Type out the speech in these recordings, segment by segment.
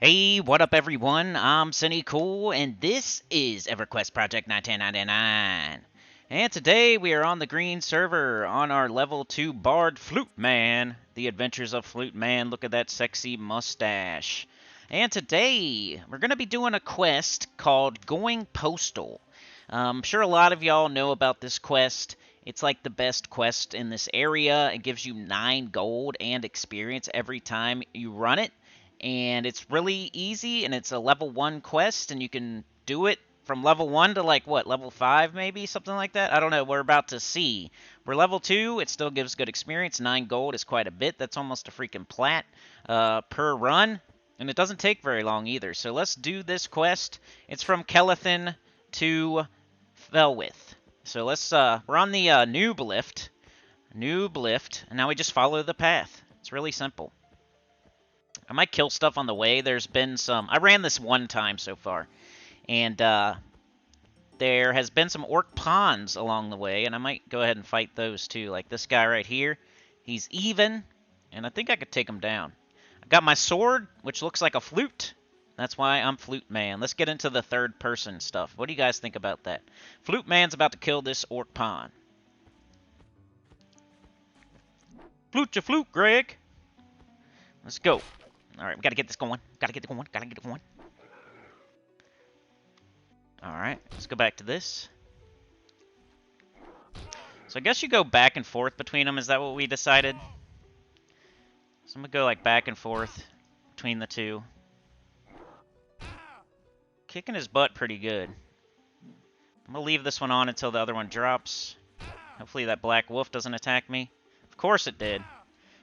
Hey, what up, everyone? I'm Sinnycool, and this is EverQuest Project 1999. And today we are on the green server on our level 2 Bard Fluteman, the Adventures of Fluteman. Look at that sexy mustache. And today we're going to be doing a quest called Going Postal. I'm sure a lot of y'all know about this quest. It's like the best quest in this area. It gives you 9 gold and experience every time you run it. And it's really easy, and it's a level 1 quest, and you can do it from level 1 to, like, what, level 5 maybe? Something like that? I don't know. We're about to see. We're level 2. It still gives good experience. 9 gold is quite a bit. That's almost a freaking plat per run. And it doesn't take very long either. So let's do this quest. It's from Kelethin to Felwith. So let's, we're on the noob lift. Noob lift. And now we just follow the path. It's really simple. I might kill stuff on the way. There's been some... I ran this one time so far. And there has been some orc pawns along the way. And I might go ahead and fight those too. Like this guy right here. He's even. And I think I could take him down. I got my sword, which looks like a flute. That's why I'm Flute Man. Let's get into the third person stuff. What do you guys think about that? Flute Man's about to kill this orc pawn. Flute your flute, Greg. Let's go. Alright, we gotta get this going. Gotta get it going. Alright, let's go back to this. So I guess you go back and forth between them. Is that what we decided? So I'm gonna go like back and forth between the two. Kicking his butt pretty good. I'm gonna leave this one on until the other one drops. Hopefully that black wolf doesn't attack me. Of course it did.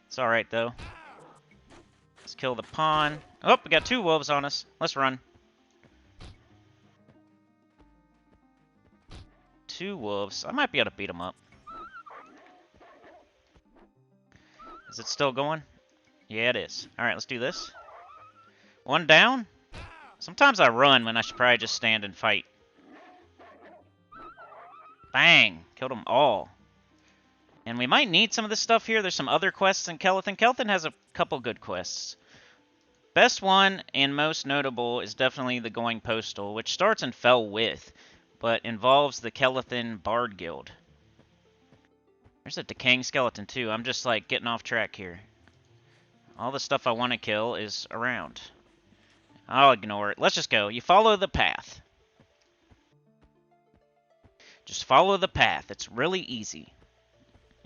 It's alright though. Let's kill the pawn. Oh, we got 2 wolves on us. Let's run. 2 wolves. I might be able to beat them up. Is it still going? Yeah, it is. Alright, let's do this. 1 down. Sometimes I run when I should probably just stand and fight. Bang! Killed them all. And we might need some of this stuff here. There's some other quests in Kelethin. Kelethin has a couple good quests. Best one and most notable is definitely the Going Postal, which starts in Felwith, but involves the Kelethin Bard Guild. There's a decaying skeleton too. I'm just like getting off track here. All the stuff I want to kill is around. I'll ignore it. Let's just go. You follow the path. Just follow the path. It's really easy.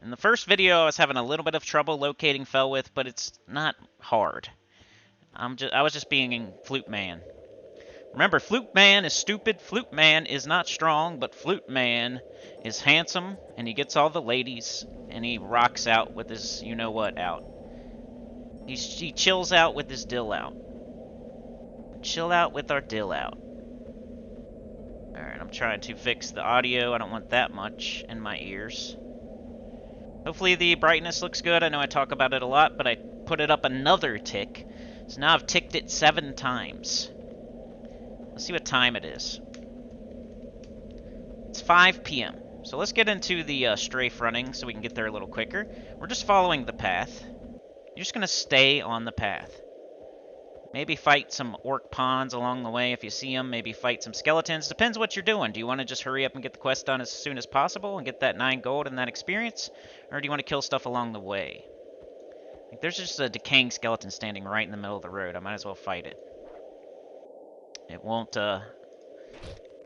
In the first video, I was having a little bit of trouble locating Felwith, but it's not hard. I was just being Flute Man. Remember, Flute Man is stupid, Flute Man is not strong, but Flute Man is handsome, and he gets all the ladies, and he rocks out with his you-know-what out. He chills out with his dill out. Chill out with our dill out. Alright, I'm trying to fix the audio. I don't want that much in my ears. Hopefully the brightness looks good. I know I talk about it a lot, but I put it up another tick. So now I've ticked it 7 times. Let's see what time it is. It's 5 p.m. So let's get into the strafe running so we can get there a little quicker. We're just following the path. You're just going to stay on the path. Maybe fight some orc pawns along the way if you see them. Maybe fight some skeletons. Depends what you're doing. Do you want to just hurry up and get the quest done as soon as possible and get that 9 gold and that experience? Or do you want to kill stuff along the way? Like, there's just a decaying skeleton standing right in the middle of the road. I might as well fight it. It won't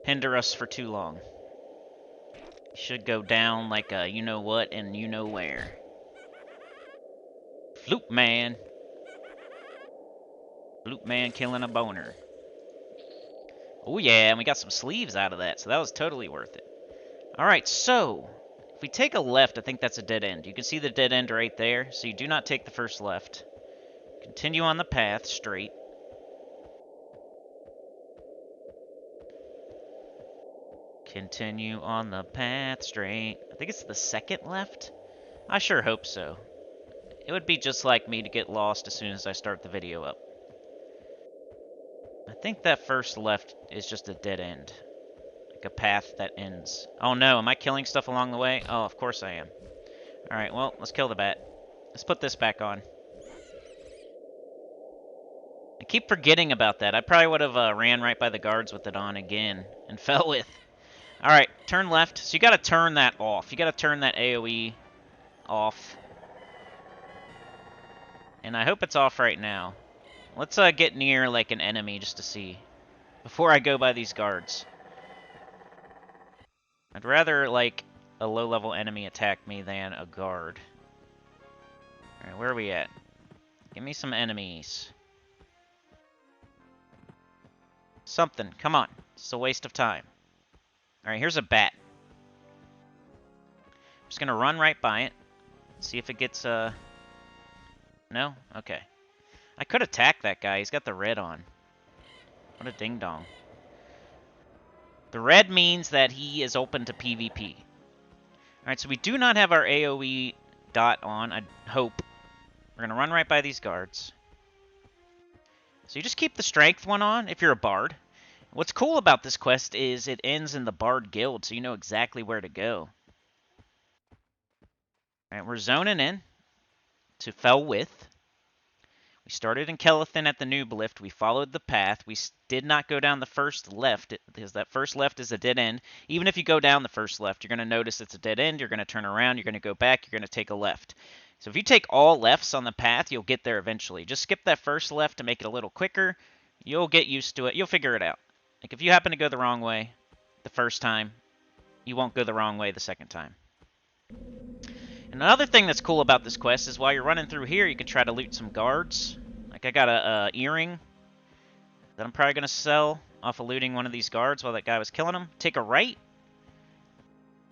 hinder us for too long. It should go down like a you-know-what and you-know-where. Flute Man. Flute Man killing a boner. Oh yeah, and we got some sleeves out of that, so that was totally worth it. Alright, so, if we take a left, I think that's a dead end. You can see the dead end right there, so you do not take the first left. Continue on the path, straight. Continue on the path, straight. I think it's the second left? I sure hope so. It would be just like me to get lost as soon as I start the video up. I think that first left is just a dead end. Like a path that ends. Oh no, am I killing stuff along the way? Oh, of course I am. Alright, well, let's kill the bat. Let's put this back on. I keep forgetting about that. I probably would have ran right by the guards with it on again and fell with. Alright, turn left. So you gotta turn that off. You gotta turn that AoE off. And I hope it's off right now. Let's get near like an enemy just to see. Before I go by these guards. I'd rather like a low-level enemy attack me than a guard. Alright, where are we at? Give me some enemies. Something. Come on. It's a waste of time. Alright, here's a bat. I'm just gonna run right by it. See if it gets, No? Okay. I could attack that guy. He's got the red on. What a ding-dong. The red means that he is open to PvP. Alright, so we do not have our AoE dot on, I hope. We're gonna run right by these guards. So you just keep the strength one on if you're a bard. What's cool about this quest is it ends in the bard guild, so you know exactly where to go. Alright, we're zoning in to Felwith. We started in Kelethin at the noob lift. We followed the path. We did not go down the first left, because that first left is a dead end. Even if you go down the first left, you're going to notice it's a dead end. You're going to turn around. You're going to go back. You're going to take a left. So if you take all lefts on the path, you'll get there eventually. Just skip that first left to make it a little quicker. You'll get used to it. You'll figure it out. Like if you happen to go the wrong way the first time, you won't go the wrong way the second time. And another thing that's cool about this quest is while you're running through here, you can try to loot some guards. Like I got a earring that I'm probably going to sell off of looting one of these guards while that guy was killing him. Take a right.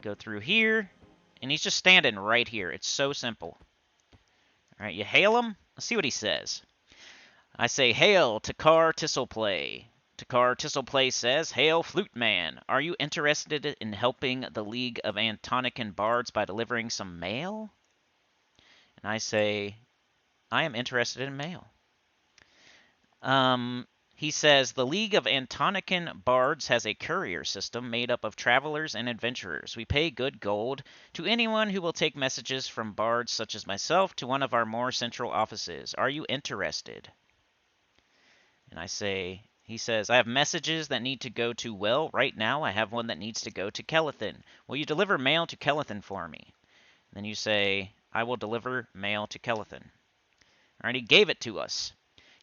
Go through here. And he's just standing right here. It's so simple. Alright, you hail him. Let's see what he says. I say, "Hail, Takar Tistleplay." Takar Tistleplay says, "Hail, Fluteman. Are you interested in helping the League of Antonican Bards by delivering some mail?" And I say, "I am interested in mail." He says, "The League of Antonican Bards has a courier system made up of travelers and adventurers. We pay good gold to anyone who will take messages from bards such as myself to one of our more central offices. Are you interested?" And I say, he says, "I have messages that need to go to, well, right now I have one that needs to go to Kelethin. Will you deliver mail to Kelethin for me?" And then you say, "I will deliver mail to Kelethin." Alright, he gave it to us.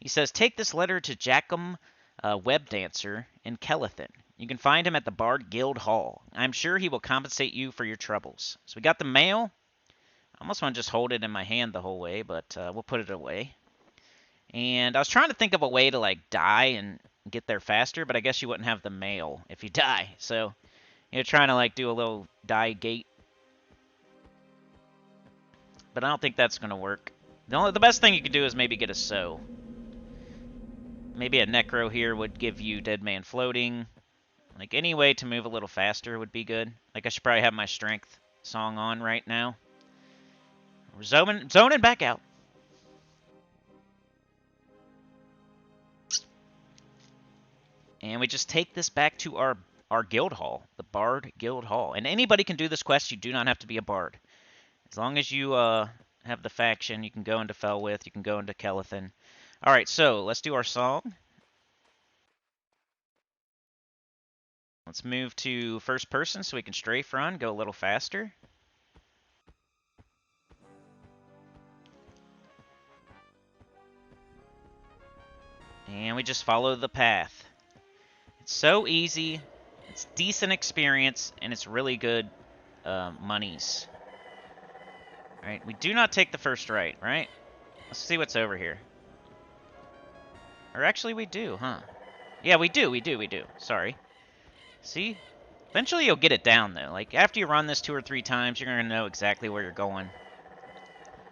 He says, "Take this letter to Jackum Webdancer in Kelethin. You can find him at the Bard Guild Hall. I'm sure he will compensate you for your troubles." So we got the mail. I almost want to just hold it in my hand the whole way, but we'll put it away. And I was trying to think of a way to like die and get there faster, but I guess you wouldn't have the mail if you die. So you're trying to like do a little die gate. But I don't think that's going to work. The best thing you could do is maybe get a sow. Maybe a necro here would give you dead man floating. Like any way to move a little faster would be good. Like I should probably have my strength song on right now. We're zoning back out. And we just take this back to our guild hall, the Bard Guild Hall. And anybody can do this quest. You do not have to be a bard. As long as you have the faction, you can go into Felwith, you can go into Kelethin. Alright, so let's do our song. Let's move to first person so we can strafe run, go a little faster. And we just follow the path. It's so easy, it's decent experience, and it's really good monies. Alright, we do not take the first right? Let's see what's over here. Or actually we do, huh? Yeah, we do. Sorry. See? Eventually you'll get it down, though. Like, after you run this 2 or 3 times, you're going to know exactly where you're going.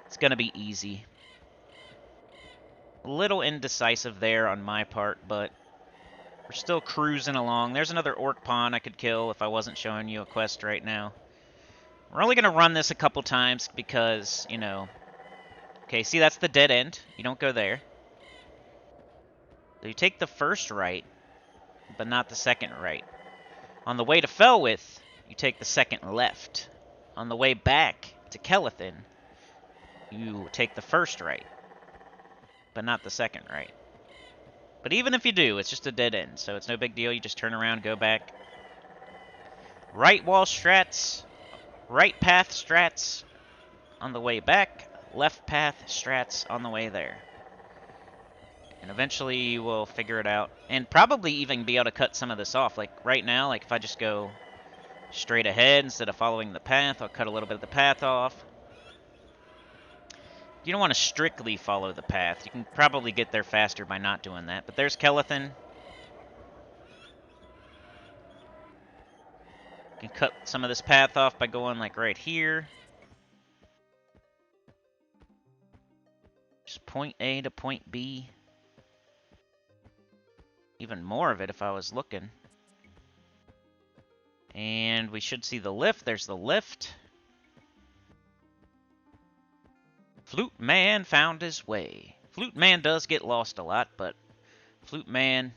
It's going to be easy. A little indecisive there on my part, but we're still cruising along. There's another orc pawn I could kill if I wasn't showing you a quest right now. We're only going to run this a couple times because, you know... Okay, see, that's the dead end. You don't go there. So you take the first right, but not the second right. On the way to Felwith, you take the second left. On the way back to Kelethin, you take the first right, but not the second right. But even if you do, it's just a dead end, so it's no big deal. You just turn around, go back. Right wall strats, right path strats on the way back, left path strats on the way there. And eventually you will figure it out. And probably even be able to cut some of this off. Like right now, like if I just go straight ahead instead of following the path, I'll cut a little bit of the path off. You don't want to strictly follow the path. You can probably get there faster by not doing that. But there's Kelethin. You can cut some of this path off by going like right here. Just point A to point B. Even more of it if I was looking. And we should see the lift. There's the lift. Fluteman found his way. Fluteman does get lost a lot, but Fluteman,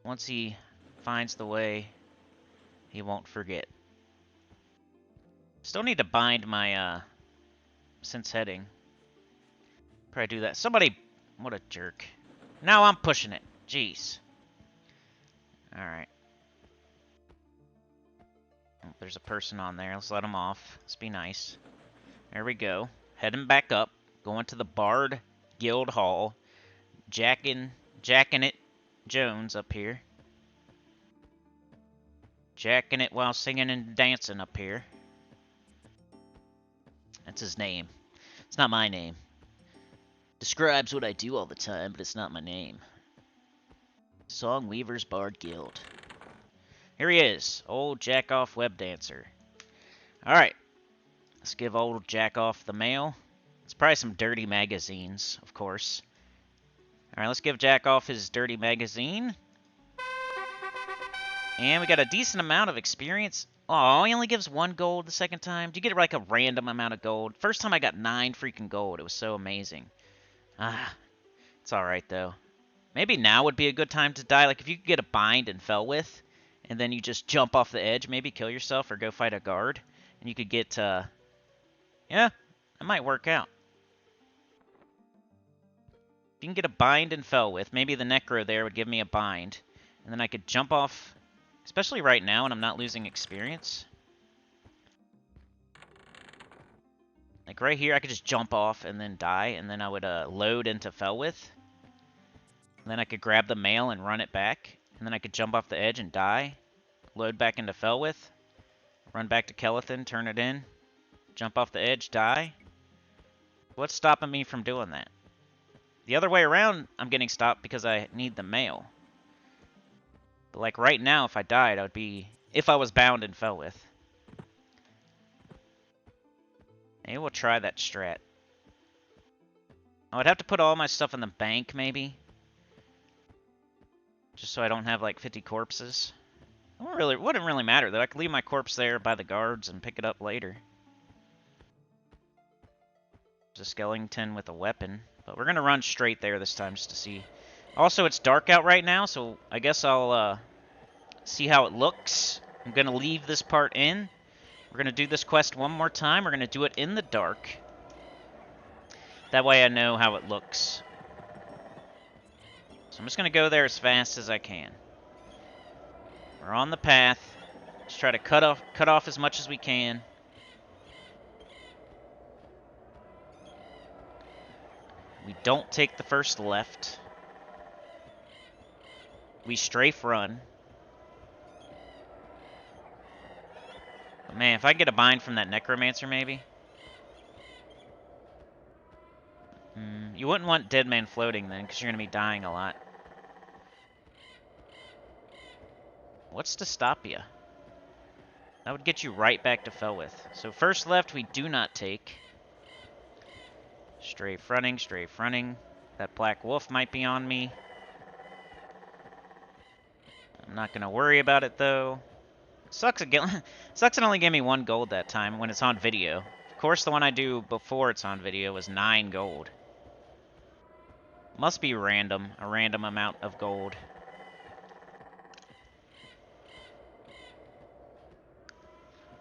once he finds the way, he won't forget. Still need to bind my sense heading. Probably do that. Somebody, what a jerk. Now I'm pushing it. Jeez. Alright. Oh, there's a person on there. Let's let him off. Let's be nice. There we go. Heading back up. Going to the Bard Guild Hall. Jacking it Jones up here. Jacking it while singing and dancing up here. That's his name. It's not my name. Describes what I do all the time, but it's not my name. Songweaver's Bard Guild. Here he is. Old Jack-Off Web Dancer. Alright. Let's give old Jack-Off the mail. It's probably some dirty magazines, of course. Alright, let's give Jack-Off his dirty magazine. And we got a decent amount of experience. Oh, he only gives 1 gold the second time. Do you get like a random amount of gold? First time I got 9 freaking gold. It was so amazing. Ah, it's alright though. Maybe now would be a good time to die. Like if you could get a bind and fell with, and then you just jump off the edge, maybe kill yourself or go fight a guard. And you could get, yeah, that might work out. If you can get a bind and fell with, maybe the Necro there would give me a bind. And then I could jump off, especially right now when I'm not losing experience. Like right here, I could just jump off and then die, and then I would load into Felwith. And then I could grab the mail and run it back. And then I could jump off the edge and die. Load back into Felwith. Run back to Kelethin, turn it in. Jump off the edge, die. What's stopping me from doing that? The other way around, I'm getting stopped because I need the mail. But like right now, if I died, I would be... If I was bound in Felwith. Maybe we'll try that strat. I would have to put all my stuff in the bank, maybe. Just so I don't have like 50 corpses. It wouldn't really matter though. I could leave my corpse there by the guards and pick it up later. There's a skeleton with a weapon. But we're going to run straight there this time just to see. Also, it's dark out right now, so I guess I'll see how it looks. I'm going to leave this part in. We're going to do this quest one more time. We're going to do it in the dark. That way I know how it looks. So I'm just going to go there as fast as I can. We're on the path. Just try to cut off as much as we can. We don't take the first left. We strafe run. But man, if I get a bind from that Necromancer, maybe. You wouldn't want Dead Man floating then, because you're going to be dying a lot. What's to stop you? That would get you right back to Felwith. So first left, we do not take. Strafe running, strafe running. That black wolf might be on me. I'm not going to worry about it, though. Sucks again. Sucks it only gave me 1 gold that time when it's on video. Of course, the one I do before it's on video was 9 gold. Must be random. A random amount of gold.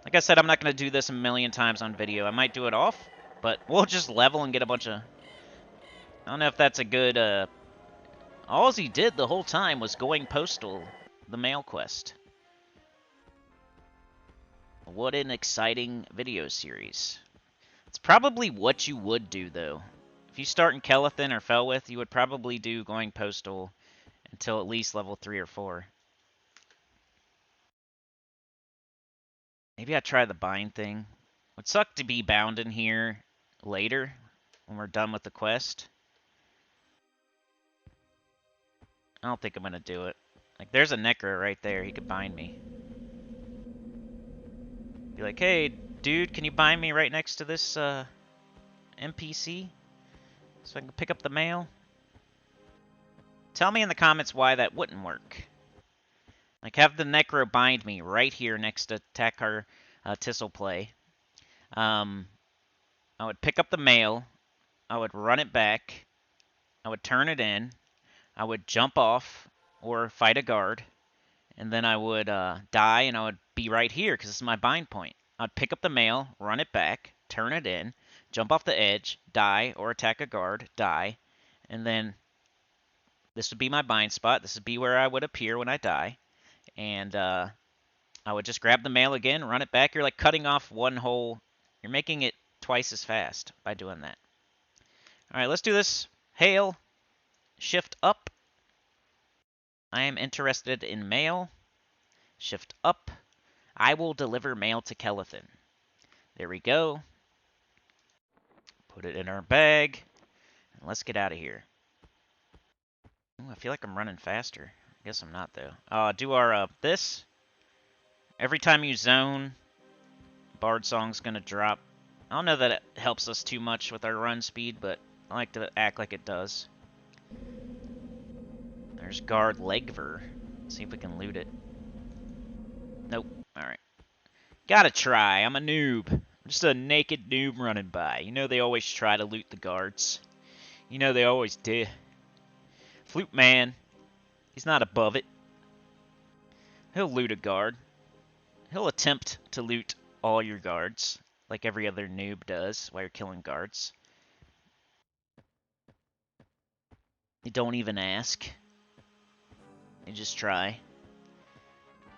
Like I said, I'm not going to do this a million times on video. I might do it off, but we'll just level and get a bunch of... I don't know if that's a good All he did the whole time was going postal, the mail quest. What an exciting video series. It's probably what you would do, though. If you start in Kelethin or Felwith, you would probably do going postal until at least level 3 or 4. Maybe I try the bind thing. Would suck to be bound in here later when we're done with the quest. I don't think I'm gonna do it. Like, there's a Necro right there. He could bind me. Be like, hey, dude, can you bind me right next to this NPC so I can pick up the mail? Tell me in the comments why that wouldn't work. Like, have the Necro bind me right here next to Takar Tisselplay. I would pick up the mail. I would run it back. I would turn it in. I would jump off or fight a guard. And then I would die, and I would be right here because this is my bind point. I'd pick up the mail, run it back, turn it in, jump off the edge, die or attack a guard, die, and then this would be my bind spot. This would be where I would appear when I die. And I would just grab the mail again, run it back. You're like cutting off one whole... You're making it twice as fast by doing that. All right, let's do this. Hail. Shift up. I am interested in mail. Shift up. I will deliver mail to Kelethin. There we go. Put it in our bag. And let's get out of here. Ooh, I feel like I'm running faster. I guess I'm not, though. Do our, this. Every time you zone, Bard Song's gonna drop. I don't know that it helps us too much with our run speed, but I like to act like it does. There's Guard Legver. See if we can loot it. Nope. Alright. Gotta try. I'm a noob. I'm just a naked noob running by. You know they always try to loot the guards. You know they always do. Fluteman. He's not above it. He'll loot a guard. He'll attempt to loot all your guards, like every other noob does while you're killing guards. You don't even ask. You just try.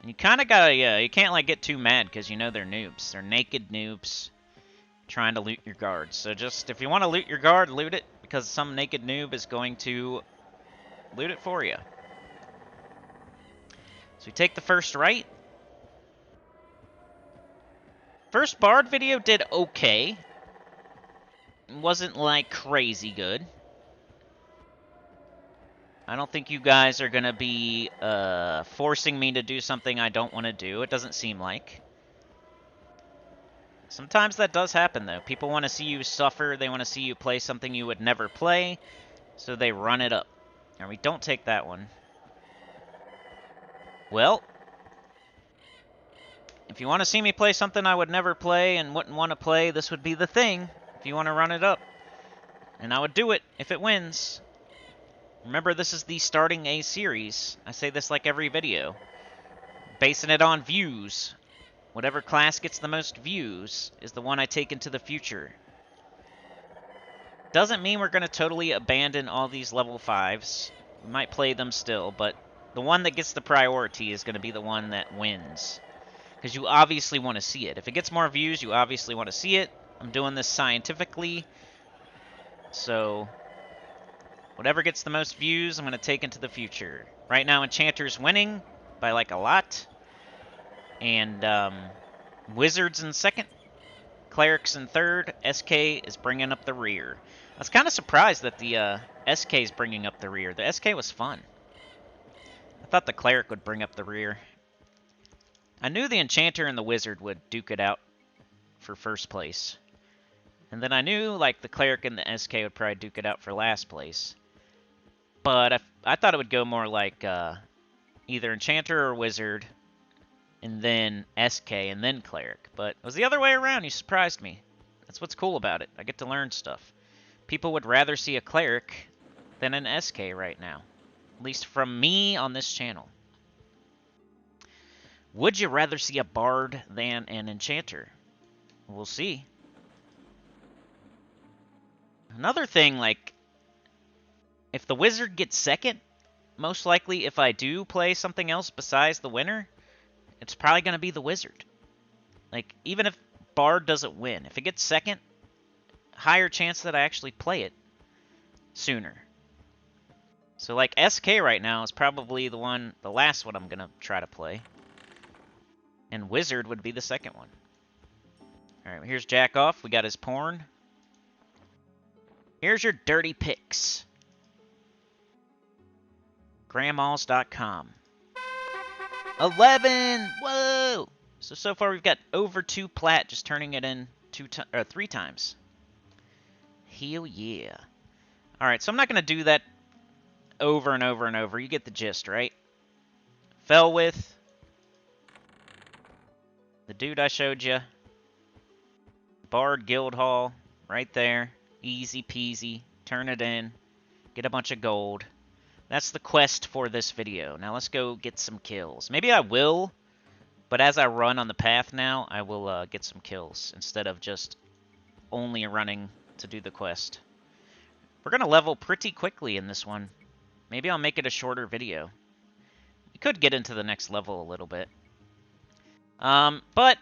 And you kind of gotta, you can't like get too mad because you know they're noobs. They're naked noobs trying to loot your guards. So just, if you want to loot your guard, loot it because some naked noob is going to loot it for you. So we take the first right. First Bard video did okay. It wasn't like crazy good. I don't think you guys are going to be forcing me to do something I don't want to do. It doesn't seem like. Sometimes that does happen, though. People want to see you suffer. They want to see you play something you would never play, so they run it up. And we don't take that one. Well, if you want to see me play something I would never play and wouldn't want to play, this would be the thing if you want to run it up. And I would do it if it wins. Remember, this is the starting a series. I say this like every video. Basing it on views. Whatever class gets the most views is the one I take into the future. Doesn't mean we're going to totally abandon all these level 5s. We might play them still, but the one that gets the priority is going to be the one that wins. Because you obviously want to see it. If it gets more views, you obviously want to see it. I'm doing this scientifically. So, whatever gets the most views, I'm going to take into the future. Right now, Enchanter's winning by like a lot. And Wizard's in second. Cleric's in third. SK is bringing up the rear. I was kind of surprised that the SK is bringing up the rear. The SK was fun. I thought the Cleric would bring up the rear. I knew the Enchanter and the Wizard would duke it out for first place. And then I knew like the Cleric and the SK would probably duke it out for last place. But I thought it would go more like either Enchanter or Wizard, and then SK, and then Cleric. But it was the other way around. You surprised me. That's what's cool about it. I get to learn stuff. People would rather see a Cleric than an SK right now. At least from me on this channel. Would you rather see a Bard than an Enchanter? We'll see. Another thing, like, if the Wizard gets second, most likely, if I do play something else besides the winner, it's probably going to be the wizard. Like, even if Bard doesn't win, if it gets second, higher chance that I actually play it sooner. So, like, SK right now is probably the last one I'm going to try to play. And Wizard would be the second one. Alright, here's Jack Off. We got his porn. Here's your dirty pics. Grandmas.com. 11! Whoa! So far we've got over 2 Plat, just turning it in 3 times. Hell yeah. Alright, so I'm not going to do that over and over and over. You get the gist, right? Fell with the dude I showed you. Bard Guildhall, right there. Easy peasy. Turn it in. Get a bunch of gold. That's the quest for this video. Now let's go get some kills. Maybe I will, but as I run on the path now, I will get some kills instead of just only running to do the quest. We're going to level pretty quickly in this one. Maybe I'll make it a shorter video. We could get into the next level a little bit. But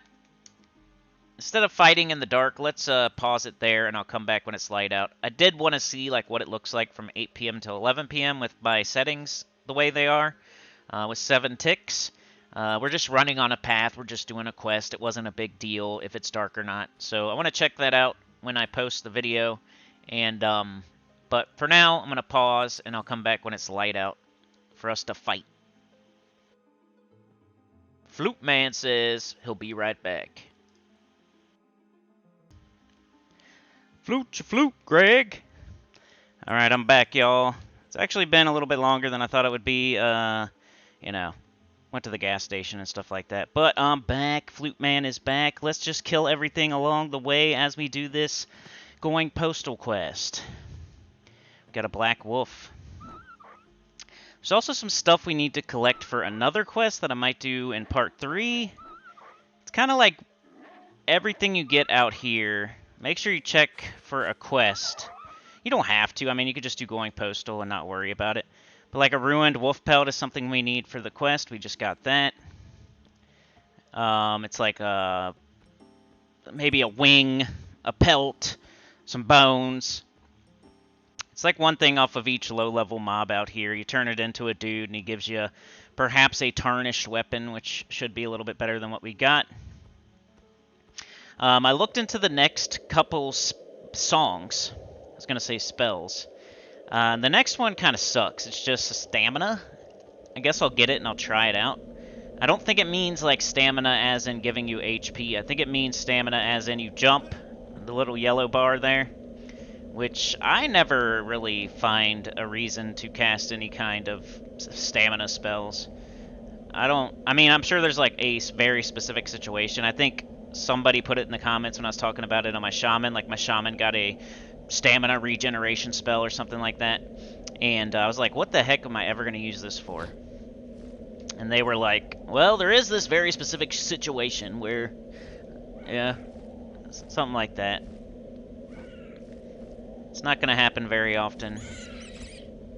instead of fighting in the dark, let's pause it there, and I'll come back when it's light out. I did want to see like what it looks like from 8 p.m. to 11 p.m. with my settings the way they are, with 7 ticks. We're just running on a path. We're just doing a quest. It wasn't a big deal if it's dark or not. So I want to check that out when I post the video. And but for now, I'm going to pause, and I'll come back when it's light out for us to fight. Fluteman says he'll be right back. Flute your flute, Greg. Alright, I'm back, y'all. It's actually been a little bit longer than I thought it would be. You know, went to the gas station and stuff like that. But I'm back. Fluteman is back. Let's just kill everything along the way as we do this going postal quest. Got a black wolf. There's also some stuff we need to collect for another quest that I might do in part 3. It's kind of like everything you get out here. Make sure you check for a quest. You don't have to. I mean, you could just do going postal and not worry about it. But like a ruined wolf pelt is something we need for the quest. We just got that. It's like maybe a wing, a pelt, some bones. It's like one thing off of each low-level mob out here. You turn it into a dude, and he gives you perhaps a tarnished weapon, which should be a little bit better than what we got. I looked into the next couple songs. I was going to say spells. The next one kind of sucks. It's just stamina. I guess I'll get it and I'll try it out. I don't think it means like stamina as in giving you HP. I think it means stamina as in you jump, the little yellow bar there. Which I never really find a reason to cast any kind of stamina spells. I mean, I'm sure there's like a very specific situation. I think somebody put it in the comments when I was talking about it on my shaman. Like my shaman got a stamina regeneration spell or something like that. And I was like, what the heck am I ever going to use this for? And they were like, well, there is this very specific situation where, yeah, something like that. It's not going to happen very often.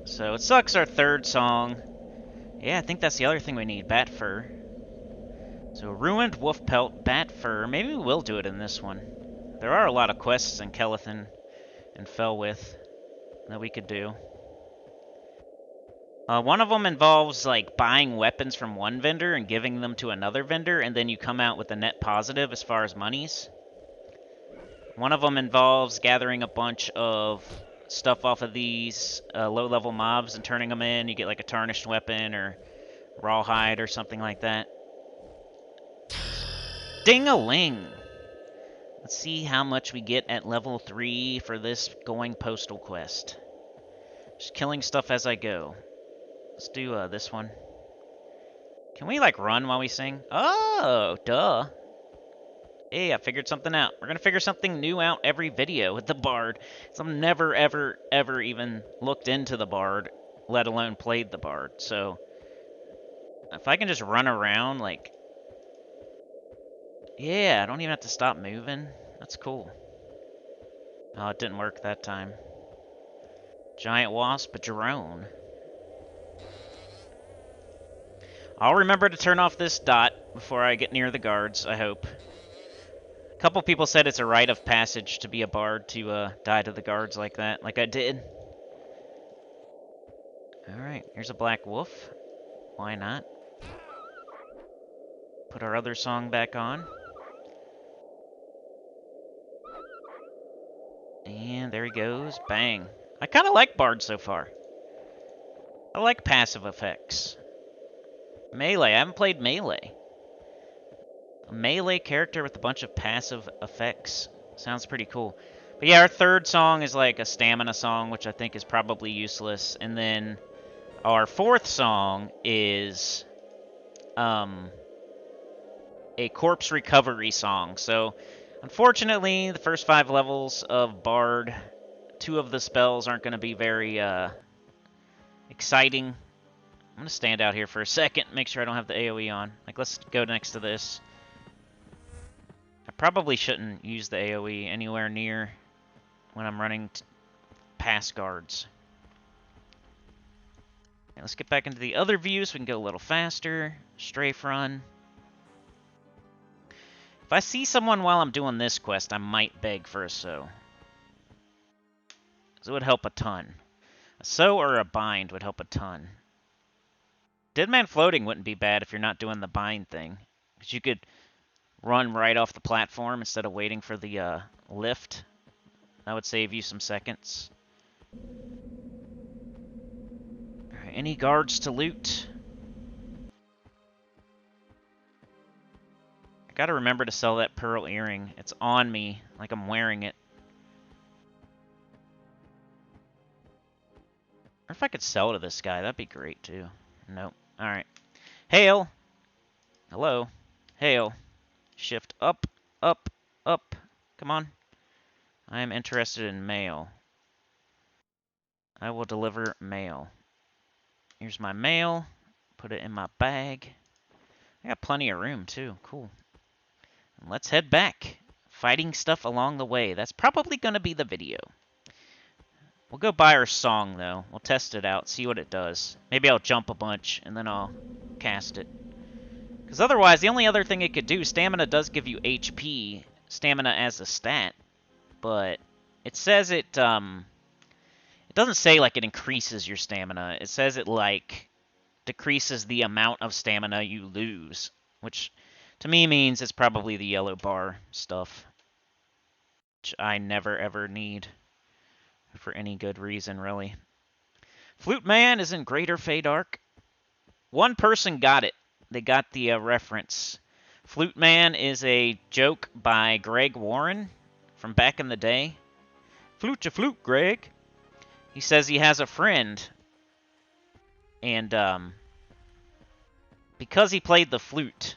So it sucks our third song. Yeah, I think that's the other thing we need, bat fur. So ruined wolf pelt, bat fur. Maybe we will do it in this one. There are a lot of quests in Kelethan and Felwith that we could do. One of them involves like buying weapons from one vendor and giving them to another vendor, and then you come out with a net positive as far as monies. One of them involves gathering a bunch of stuff off of these low-level mobs and turning them in. You get like a tarnished weapon or rawhide or something like that. Ding-a-ling! Let's see how much we get at level 3 for this going postal quest. Just killing stuff as I go. Let's do this one. Can we like run while we sing? Oh, duh. Hey, I figured something out. We're going to figure something new out every video with the Bard. So I've never, ever, ever even looked into the Bard, let alone played the Bard. So if I can just run around, like... Yeah, I don't even have to stop moving. That's cool. Oh, it didn't work that time. Giant wasp, a drone. I'll remember to turn off this dot before I get near the guards, I hope. A couple people said it's a rite of passage to be a bard to die to the guards like that, like I did. Alright, here's a black wolf. Why not? Put our other song back on. And there he goes. Bang. I kind of like Bard so far. I like passive effects. Melee. I haven't played Melee. A melee character with a bunch of passive effects. Sounds pretty cool. But yeah, our third song is like a stamina song, which I think is probably useless. And then our fourth song is a corpse recovery song. So, unfortunately, the first 5 levels of Bard, 2 of the spells aren't going to be very exciting. I'm going to stand out here for a second, make sure I don't have the AoE on. Like, let's go next to this. I probably shouldn't use the AoE anywhere near when I'm running past guards. Okay, let's get back into the other view so we can go a little faster. Strafe run. If I see someone while I'm doing this quest, I might beg for a sow. Because it would help a ton. A sow or a bind would help a ton. Dead man floating wouldn't be bad if you're not doing the bind thing. Because you could run right off the platform instead of waiting for the lift. That would save you some seconds. Alright, any guards to loot? I gotta remember to sell that pearl earring. It's on me, like I'm wearing it. Or if I could sell to this guy, that'd be great too. Nope. Alright. Hail! Hello. Hail. Shift up, up, up. Come on. I am interested in mail. I will deliver mail. Here's my mail. Put it in my bag. I got plenty of room too. Cool. And let's head back. Fighting stuff along the way. That's probably going to be the video. We'll go buy our song, though. We'll test it out, see what it does. Maybe I'll jump a bunch, and then I'll cast it. Because otherwise, the only other thing it could do, stamina does give you HP, stamina as a stat, but it says it doesn't say, like, it increases your stamina. It says it, like, decreases the amount of stamina you lose, which to me means it's probably the yellow bar stuff, which I never, ever need. For any good reason, really. Fluteman is in Greater Feydark. One person got it. They got the reference. Fluteman is a joke by Greg Warren from back in the day. Flute ya flute, Greg. He says he has a friend. And because he played the flute,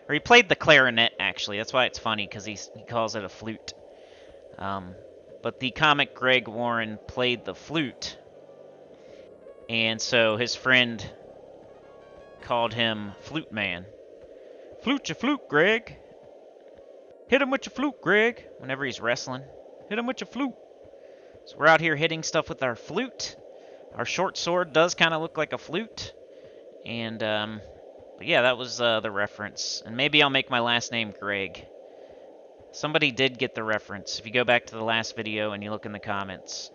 or he played the clarinet, actually. That's why it's funny, because he calls it a flute. But the comic Greg Warren played the flute, and so his friend called him Flute Man. Flute your flute, Greg. Hit him with your flute, Greg. Whenever he's wrestling, hit him with your flute. So we're out here hitting stuff with our flute. Our short sword does kind of look like a flute. And, but yeah, that was the reference. And maybe I'll make my last name Greg. Somebody did get the reference. If you go back to the last video and you look in the comments.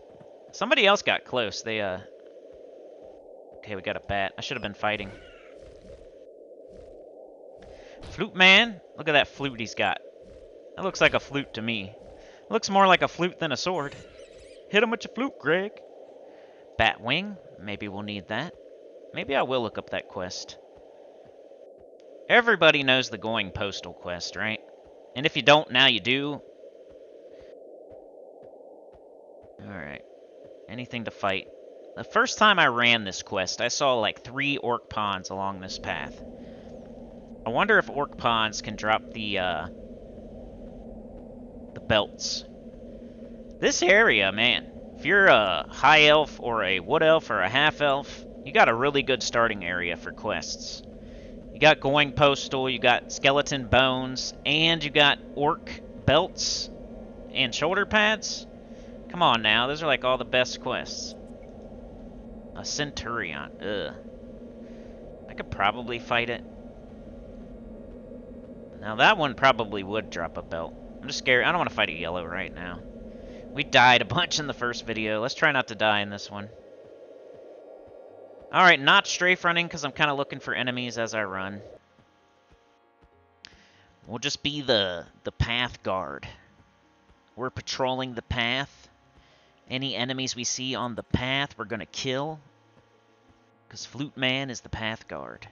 Somebody else got close. They, okay, we got a bat. I should have been fighting. Flute Man. Look at that flute he's got. That looks like a flute to me. Looks more like a flute than a sword. Hit him with your flute, Greg. Batwing. Maybe we'll need that. Maybe I will look up that quest. Everybody knows the Going Postal quest, right? And if you don't, now you do. Alright. Anything to fight. The first time I ran this quest, I saw like 3 orc pawns along this path. I wonder if orc pawns can drop the belts. This area, man. If you're a high elf or a wood elf or a half elf, you got a really good starting area for quests. You got Going Postal, you got Skeleton Bones, and you got Orc Belts and Shoulder Pads. Come on now, those are like all the best quests. A Centurion, ugh. I could probably fight it. Now that one probably would drop a belt. I'm just scared. I don't want to fight a yellow right now. We died a bunch in the first video. Let's try not to die in this one. Alright, not strafe running because I'm kind of looking for enemies as I run. We'll just be the path guard. We're patrolling the path. Any enemies we see on the path, we're going to kill. Because Fluteman is the path guard.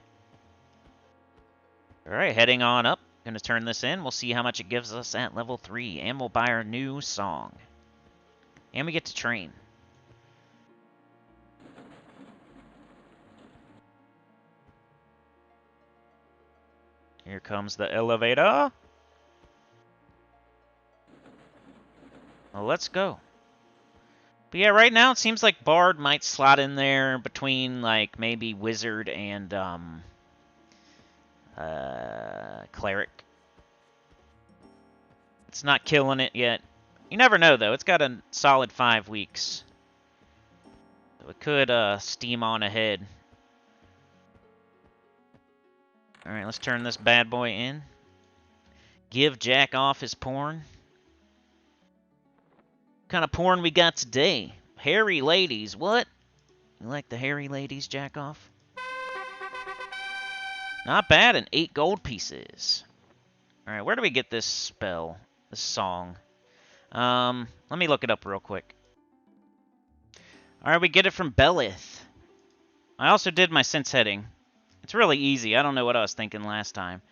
Alright, heading on up. Going to turn this in. We'll see how much it gives us at level 3. And we'll buy our new song. And we get to train. Here comes the elevator. Well, let's go. But yeah, right now it seems like Bard might slot in there between, like, maybe Wizard and, Cleric. It's not killing it yet. You never know, though. It's got a solid 5 weeks. So it could, steam on ahead. Alright, let's turn this bad boy in. Give Jack off his porn. What kind of porn we got today? Hairy ladies, what? You like the hairy ladies, Jack off? Not bad, and 8 gold pieces. Alright, where do we get this spell? This song? Let me look it up real quick. Alright, we get it from Belith. I also did my sense heading. It's really easy. I don't know what I was thinking last time.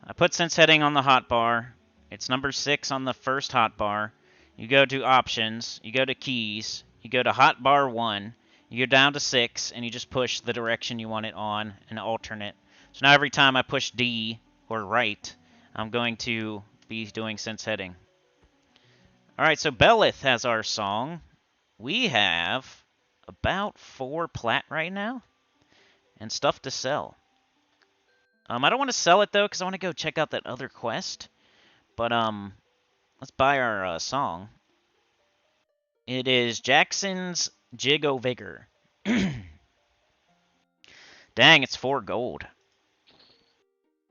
I put sense heading on the hotbar. It's number 6 on the first hotbar. You go to options. You go to keys. You go to hotbar 1. You go down to 6, and you just push the direction you want it on, an alternate. So now every time I push D, or right, I'm going to be doing sense heading. Alright, so Belith has our song. We have about 4 Plat right now. And stuff to sell. I don't want to sell it, though, because I want to go check out that other quest. But, let's buy our song. It is Jackson's Jig-O Vigor. Dang, it's 4 gold.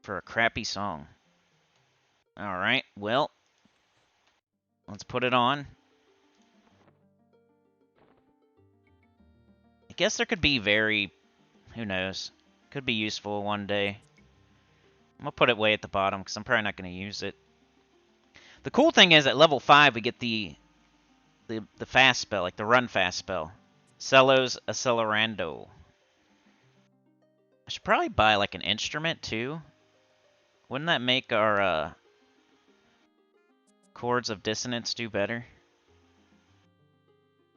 For a crappy song. Alright, well. Let's put it on. I guess there could be who knows. Could be useful one day. I'm going to put it way at the bottom because I'm probably not going to use it. The cool thing is at level 5 we get the fast spell, like the run fast spell. Celo's Accelerando. I should probably buy like an instrument too. Wouldn't that make our chords of dissonance do better?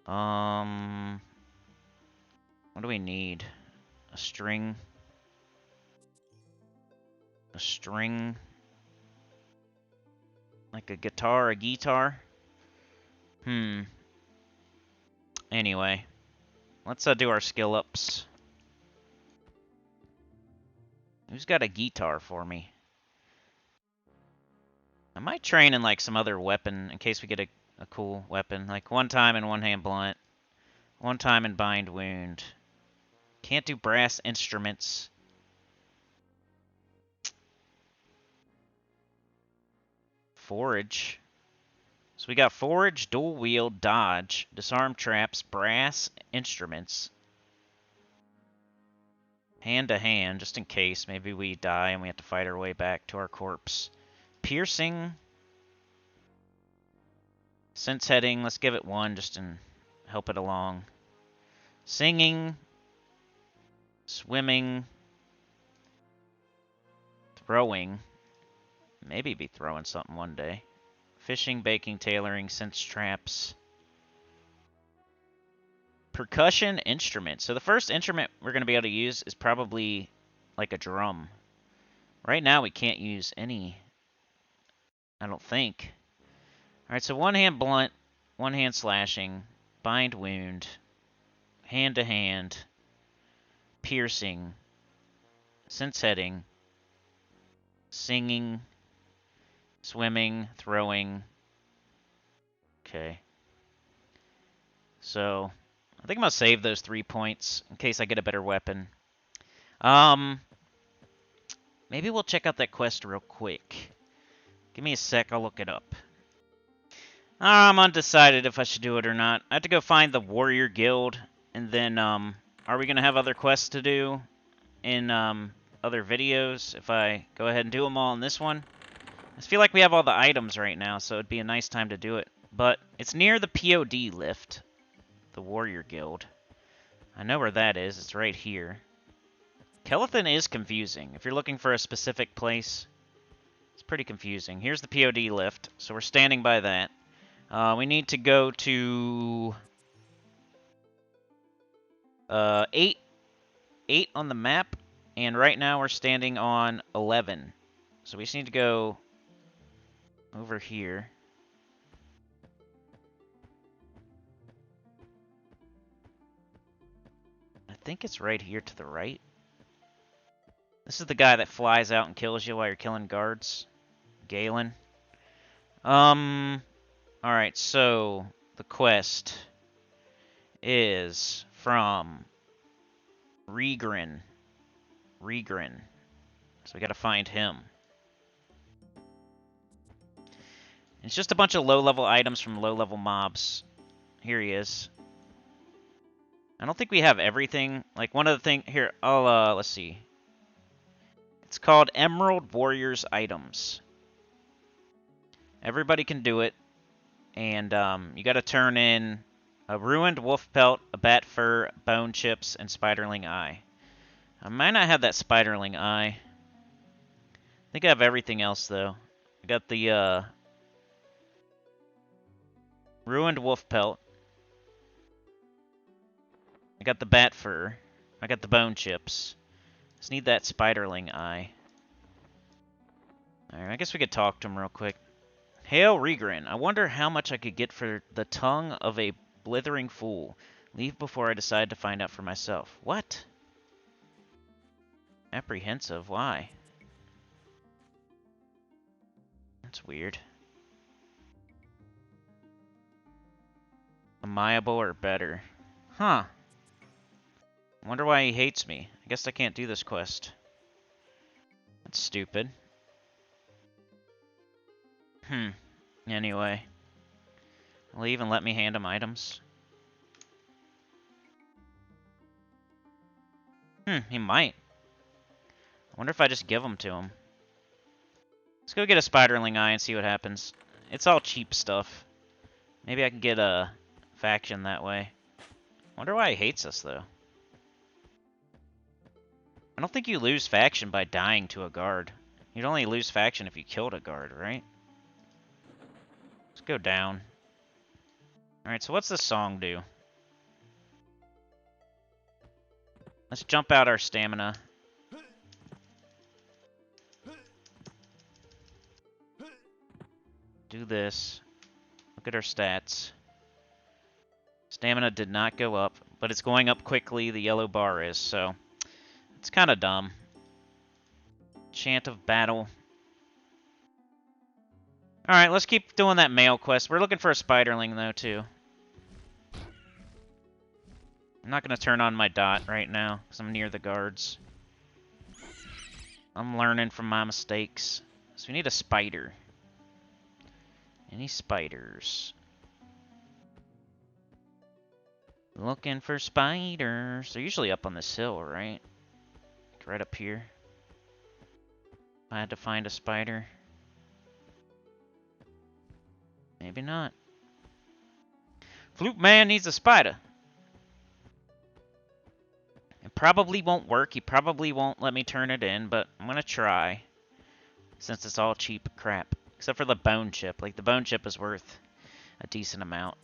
What do we need? A string. A string. Like a guitar, a guitar. Anyway. Let's do our skill ups. Who's got a guitar for me? I might train in like some other weapon in case we get a cool weapon. Like one time in one hand blunt. One time in bind wound. Can't do brass instruments. Forage. So we got forage, dual wield, dodge, disarm traps, brass instruments. Hand to hand, just in case. Maybe we die and we have to fight our way back to our corpse. Piercing. Sense heading, let's give it 1 just to help it along. Singing. Swimming. Throwing. Maybe be throwing something one day. Fishing, baking, tailoring, sense traps. Percussion instrument. So the first instrument we're going to be able to use is probably like a drum. Right now we can't use any, I don't think. Alright, so one hand blunt, one hand slashing, bind wound, hand to hand, piercing, sense heading, singing, swimming, throwing. Okay. So, I think I'm going to save those 3 points in case I get a better weapon. Maybe we'll check out that quest real quick. Give me a sec, I'll look it up. I'm undecided if I should do it or not. I have to go find the warrior guild, and then, are we gonna have other quests to do in, other videos if I go ahead and do them all in this one? I feel like we have all the items right now, so it'd be a nice time to do it. But it's near the POD lift, the warrior guild. I know where that is. It's right here. Kelethin is confusing. If you're looking for a specific place, it's pretty confusing. Here's the POD lift, so we're standing by that. We need to go to 8 on the map, and right now we're standing on 11. So we just need to go over here. I think it's right here to the right. This is the guy that flies out and kills you while you're killing guards. Galen. Alright, so the quest is from Regrin. So we gotta find him. It's just a bunch of low-level items from low-level mobs. Here he is. I don't think we have everything. Like, one of the things... Here, let's see. It's called Emerald Warriors Items. Everybody can do it. And, you gotta turn in a ruined wolf pelt, a bat fur, bone chips, and spiderling eye. I might not have that spiderling eye. I think I have everything else, though. I got the, ruined wolf pelt. I got the bat fur. I got the bone chips. Just need that spiderling eye. Alright, I guess we could talk to him real quick. Hail Regrin, I wonder how much I could get for the tongue of a blithering fool. Leave before I decide to find out for myself. What? Apprehensive, why? That's weird. Amiable or better. Huh. Wonder why he hates me. I guess I can't do this quest. That's stupid. Anyway. Will he even let me hand him items? He might. I wonder if I just give them to him. Let's go get a spiderling eye and see what happens. It's all cheap stuff. Maybe I can get a faction that way. Wonder why he hates us, though. I don't think you lose faction by dying to a guard. You'd only lose faction if you killed a guard, right? Let's go down. Alright, so what's this song do? Let's jump out our stamina. Do this. Look at our stats. Stamina did not go up, but it's going up quickly, the yellow bar is, so it's kind of dumb. Chant of Battle. Alright, let's keep doing that mail quest. We're looking for a spiderling, though, too. I'm not going to turn on my dot right now, because I'm near the guards. I'm learning from my mistakes. So we need a spider. Any spiders? Looking for spiders. They're usually up on this hill, right? Like right up here. I had to find a spider. Maybe not. Fluteman needs a spider. It probably won't work. He probably won't let me turn it in, but I'm gonna try. Since it's all cheap crap. Except for the bone chip. Like, the bone chip is worth a decent amount.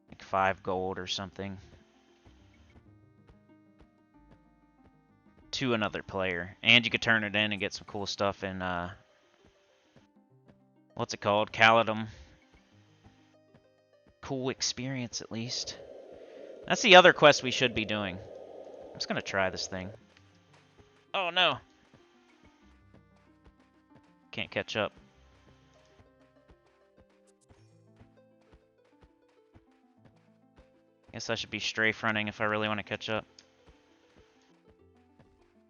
Like 5 gold or something. To another player. And you could turn it in and get some cool stuff in, what's it called? Caledon. Cool experience, at least. That's the other quest we should be doing. I'm just gonna try this thing. Oh, no. Can't catch up. Guess I should be strafe running if I really want to catch up.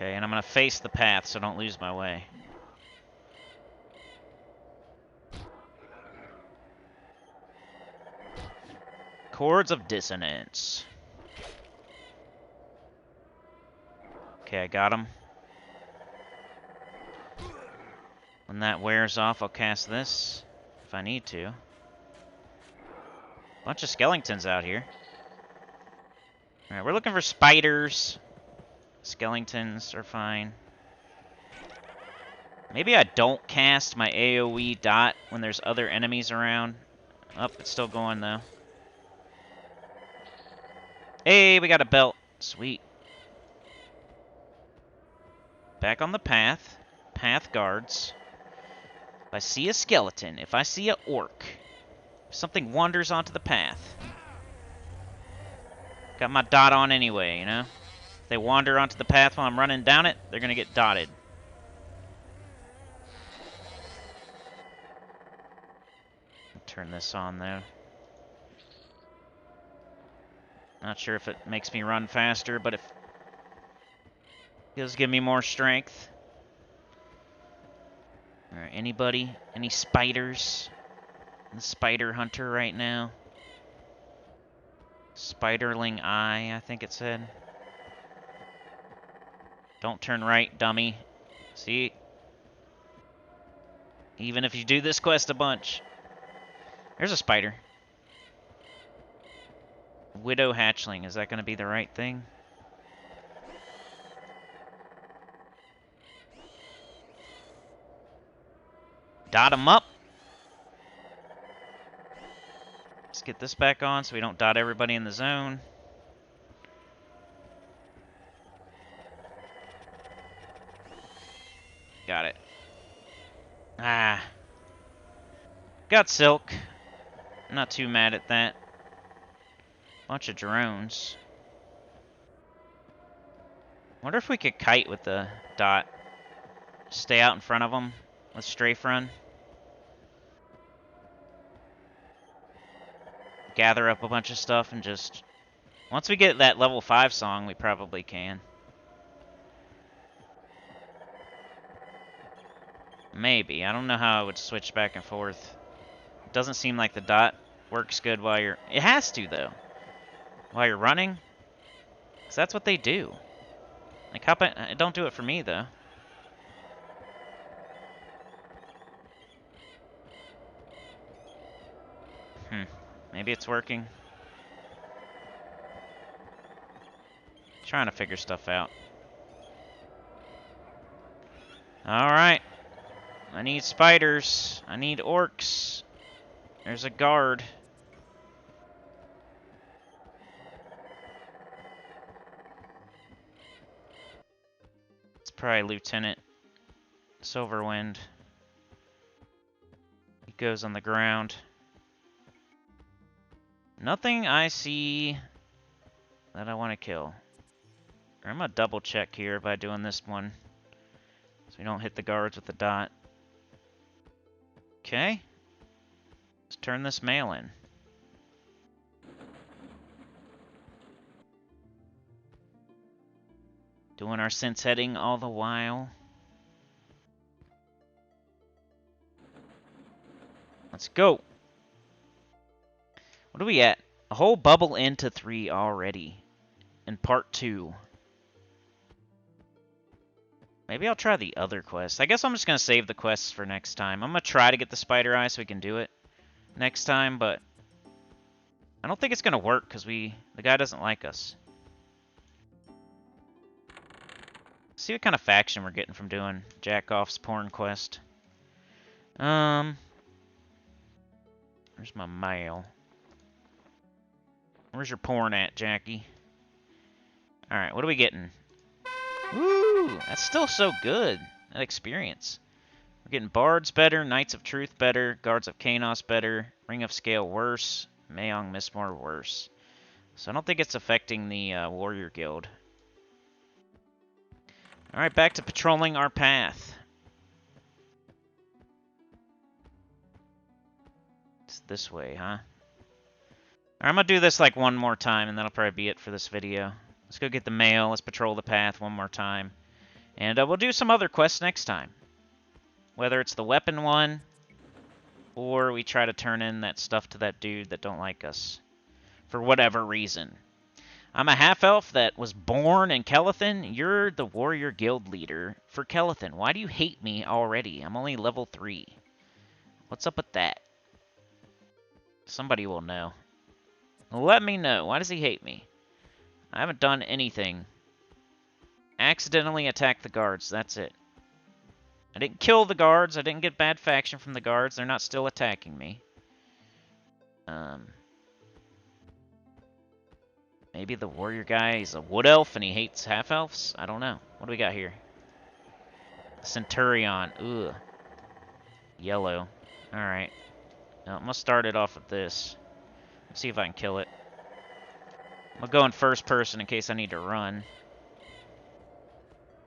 Okay, and I'm gonna face the path so don't lose my way. Chords of Dissonance. Okay, I got him. When that wears off, I'll cast this, if I need to. Bunch of skeletons out here. Alright, we're looking for spiders. Skeletons are fine. Maybe I don't cast my AoE dot when there's other enemies around. Oh, it's still going though. Hey, we got a belt. Sweet. Back on the path. Path guards. If I see a skeleton, if I see a orc, if something wanders onto the path. Got my dot on anyway, you know? If they wander onto the path while I'm running down it, they're gonna get dotted. Turn this on though. Not sure if it makes me run faster, but it does give me more strength. Alright, anybody? Any spiders? The spider hunter right now. Spiderling eye, I think it said. Don't turn right, dummy. See? Even if you do this quest a bunch. There's a spider. Widow hatchling, is that going to be the right thing? Dot him up. Let's get this back on so we don't dot everybody in the zone. Got it. Ah. Got silk. Not too mad at that. Bunch of drones. Wonder if we could kite with the dot. Stay out in front of them. Let's strafe run. Gather up a bunch of stuff and just... Once we get that level 5 song, we probably can. Maybe. I don't know how I would switch back and forth. It doesn't seem like the dot works good while you're... It has to, though. While you're running. Because that's what they do. Like, how about... Don't do it for me, though. Maybe it's working. Trying to figure stuff out. Alright. I need spiders. I need orcs. There's a guard. It's probably Lieutenant Silverwind. He goes on the ground. Nothing I see that I want to kill. I'm going to double check here by doing this one. So we don't hit the guards with the dot. Okay. Let's turn this mail in. Doing our sense heading all the while. Let's go. What are we at? A whole bubble into 3 already. In part 2. Maybe I'll try the other quest. I guess I'm just going to save the quests for next time. I'm going to try to get the spider eye so we can do it next time, but I don't think it's going to work because the guy doesn't like us. See what kind of faction we're getting from doing Jackoff's porn quest. Where's my mail? Where's your porn at, Jackie? Alright, what are we getting? Woo! That's still so good. That experience. We're getting Bards better, Knights of Truth better, Guards of Kanos better, Ring of Scale worse, Mayong Mismore worse. So I don't think it's affecting the Warrior Guild. Alright, back to patrolling our path. It's this way, huh? I'm going to do this like one more time, and that'll probably be it for this video. Let's go get the mail. Let's patrol the path one more time. And we'll do some other quests next time. Whether it's the weapon one, or we try to turn in that stuff to that dude that don't like us. For whatever reason. I'm a half-elf that was born in Kelethin. You're the warrior guild leader for Kelethin. Why do you hate me already? I'm only level 3. What's up with that? Somebody will know. Let me know. Why does he hate me? I haven't done anything. Accidentally attacked the guards. That's it. I didn't kill the guards. I didn't get bad faction from the guards. They're not still attacking me. Maybe the warrior guy is a wood elf and he hates half-elves? I don't know. What do we got here? Centurion. Ugh. Yellow. Alright. Now, I'm going to start it off with this. Let's see if I can kill it. I'm going to go in first person in case I need to run.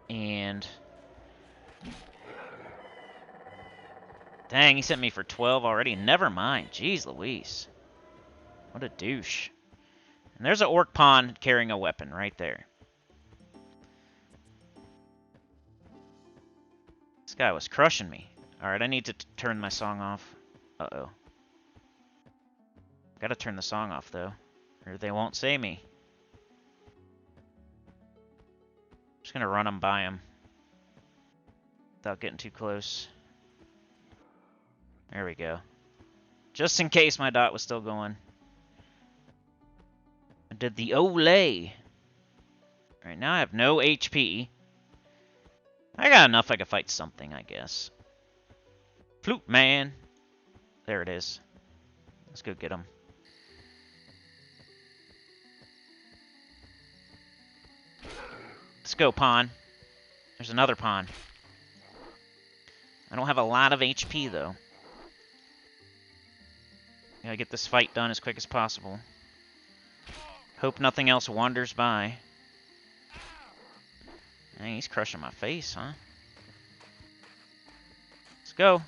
And... Dang, he sent me for 12 already. Never mind. Jeez Louise. What a douche. And there's an orc pawn carrying a weapon right there. This guy was crushing me. Alright, I need to turn my song off. Uh-oh. Gotta turn the song off, though. Or they won't say me. Just gonna run them by him. Without getting too close. There we go. Just in case my dot was still going. I did the Olay. Alright, now I have no HP. I got enough I could fight something, I guess. Fluteman. There it is. Let's go get him. Let's go, pawn. There's another pawn. I don't have a lot of HP, though. Gotta get this fight done as quick as possible. Hope nothing else wanders by. Dang, he's crushing my face, huh? Let's go.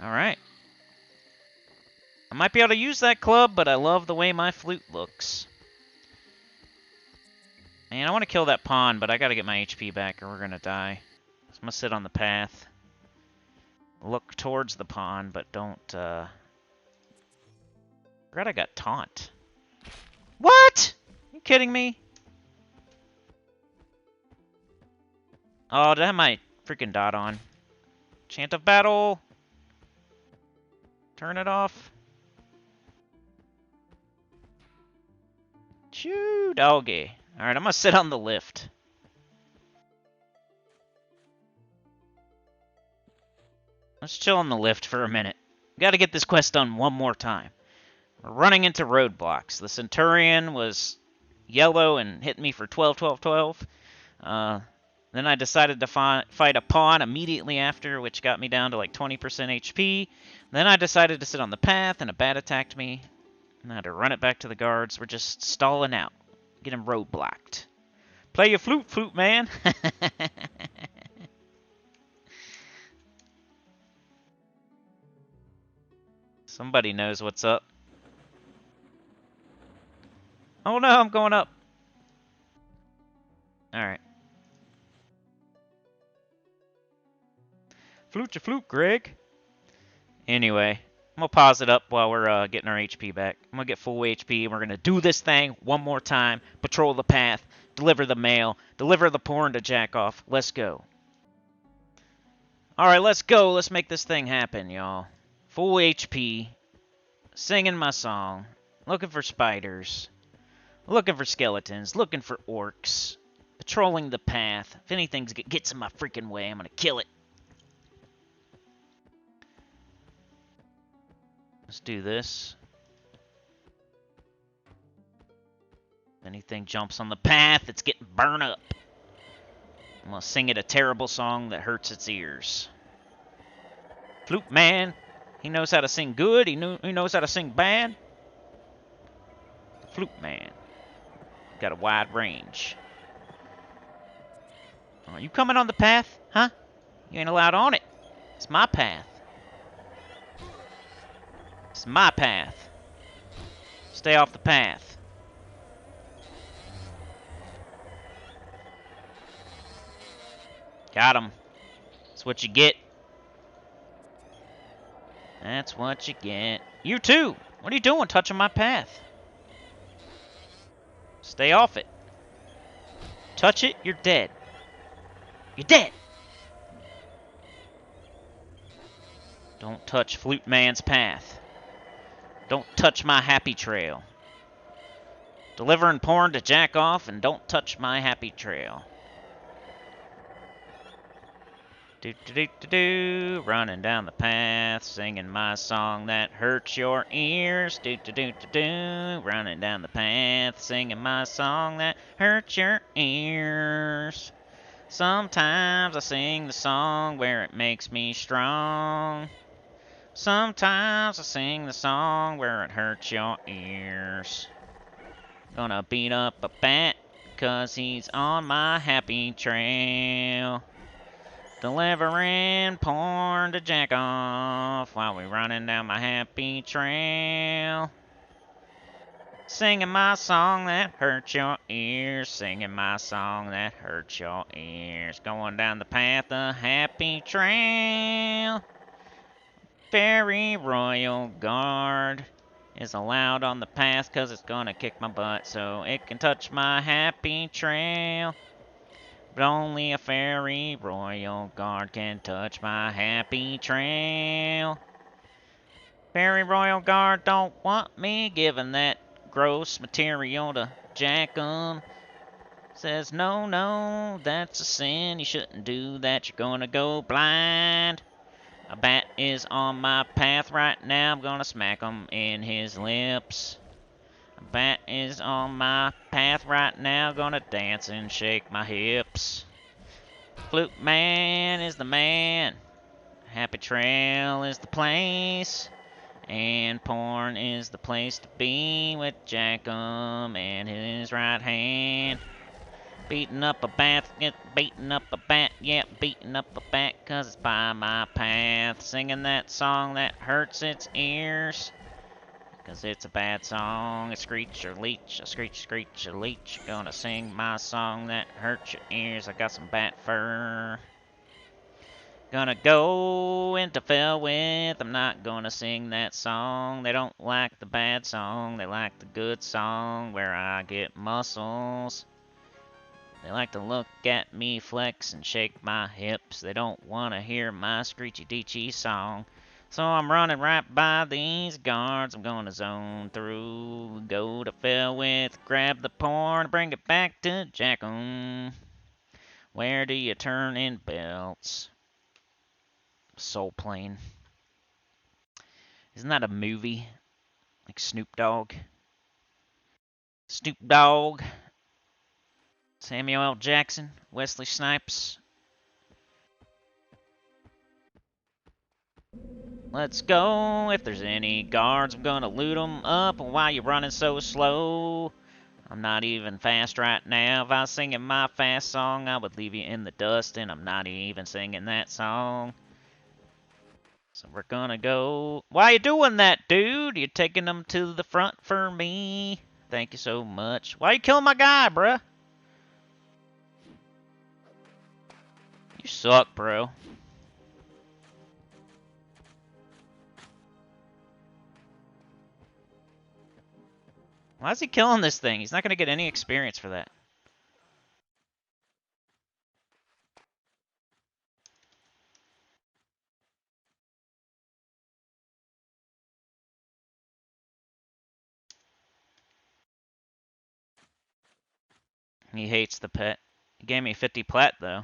Alright. I might be able to use that club, but I love the way my flute looks. Man, I want to kill that pawn, but I gotta get my HP back or we're gonna die. So I'm gonna sit on the path. Look towards the pawn, but don't, forgot I got taunt. What? You kidding me? Oh, did I have my freaking dot on? Chant of battle! Turn it off. Choo doggy. Alright, I'm gonna sit on the lift. Let's chill on the lift for a minute. Gotta get this quest done one more time. We're running into roadblocks. The Centurion was yellow and hit me for 12, 12, 12. Then I decided to fight a pawn immediately after, which got me down to like 20% HP. Then I decided to sit on the path, and a bat attacked me. And I had to run it back to the guards. We're just stalling out. Getting roadblocked. Play your flute, flute man. Somebody knows what's up. Oh no, I'm going up. Alright. Flute your flute, Greg. Anyway, I'm going to pause it up while we're getting our HP back. I'm going to get full HP, and we're going to do this thing one more time. Patrol the path, deliver the mail, deliver the porn to jack off. Let's go. Alright, let's go. Let's make this thing happen, y'all. Full HP, singing my song, looking for spiders, looking for skeletons, looking for orcs, patrolling the path. If anything gets in my freaking way, I'm going to kill it. Let's do this. If anything jumps on the path, it's getting burned up. I'm going to sing it a terrible song that hurts its ears. Flute man, he knows how to sing good, he knows how to sing bad. Flute man. Got a wide range. Are you coming on the path? Huh? You ain't allowed on it. It's my path. It's my path. Stay off the path. Got him. That's what you get. That's what you get. You too! What are you doing touching my path? Stay off it. Touch it, you're dead. You're dead! Don't touch Flute Man's path. Don't touch my happy trail. Delivering porn to jack off, and don't touch my happy trail. Do-do-do-do-do, running down the path, singing my song that hurts your ears. Do-do-do-do-do, running down the path, singing my song that hurts your ears. Sometimes I sing the song where it makes me strong. Sometimes I sing the song where it hurts your ears. Gonna beat up a bat, 'cause he's on my happy trail. Delivering porn to jack off while we running down my happy trail. Singing my song that hurts your ears. Singing my song that hurts your ears. Going down the path of happy trail. Fairy Royal Guard is allowed on the path 'cause it's gonna kick my butt so it can touch my happy trail. But only a Fairy Royal Guard can touch my happy trail. Fairy Royal Guard don't want me giving that gross material to jack 'em. Says, no, no, that's a sin. You shouldn't do that. You're gonna go blind. A bat is on my path right now. I'm gonna smack him in his lips. A bat is on my path right now. Gonna dance and shake my hips. Flute Man is the man. Happy Trail is the place. And porn is the place to be with Jackum and his right hand. Beating up a bat, beating up a bat, yeah, beating up a bat 'cause it's by my path. Singing that song that hurts its ears. 'Cause it's a bad song. A screech or leech, a screech, screech, a leech. Gonna sing my song that hurts your ears. I got some bat fur. Gonna go into fell with. I'm not gonna sing that song. They don't like the bad song. They like the good song where I get muscles. They like to look at me flex and shake my hips. They don't want to hear my screechy deechy song. So I'm running right by these guards. I'm gonna zone through, go to fell with, grab the porn, bring it back to Jackum. Where do you turn in belts? Soul Plane. Isn't that a movie? Like Snoop Dogg? Snoop Dogg. Samuel L. Jackson. Wesley Snipes. Let's go. If there's any guards, I'm gonna loot them up. Why you running so slow? I'm not even fast right now. If I was singing my fast song, I would leave you in the dust, and I'm not even singing that song. So we're gonna go. Why you doing that, dude? You're taking them to the front for me. Thank you so much. Why you killing my guy, bruh? You suck, bro. Why is he killing this thing? He's not gonna get any experience for that. He hates the pet. He gave me 50 plat, though.